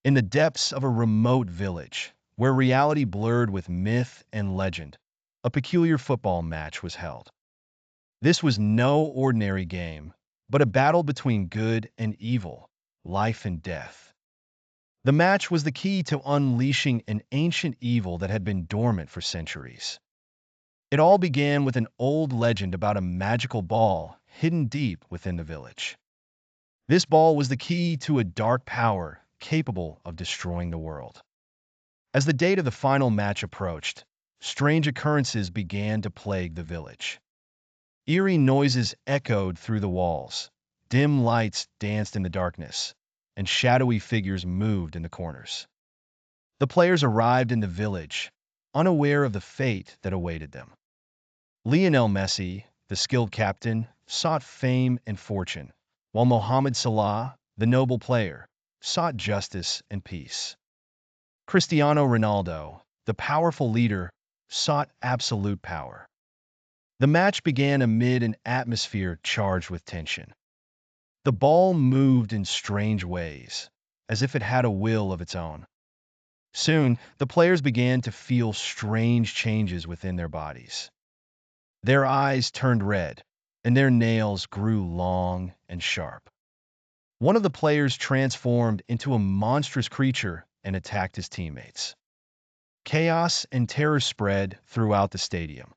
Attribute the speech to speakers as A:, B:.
A: In the depths of a remote village, where reality blurred with myth and legend, a peculiar football match was held. This was no ordinary game, but a battle between good and evil, life and death. The match was the key to unleashing an ancient evil that had been dormant for centuries. It all began with an old legend about a magical ball hidden deep within the village. This ball was the key to a dark power capable of destroying the world. As the date of the final match approached, strange occurrences began to plague the village. Eerie noises echoed through the walls, dim lights danced in the darkness, and shadowy figures moved in the corners. The players arrived in the village, unaware of the fate that awaited them. Lionel Messi, the skilled captain, sought fame and fortune, while Mohamed Salah, the noble player, sought justice and peace. Cristiano Ronaldo, the powerful leader, sought absolute power. The match began amid an atmosphere charged with tension. The ball moved in strange ways, as if it had a will of its own. Soon, the players began to feel strange changes within their bodies. Their eyes turned red, and their nails grew long and sharp. One of the players transformed into a monstrous creature and attacked his teammates. Chaos and terror spread throughout the stadium.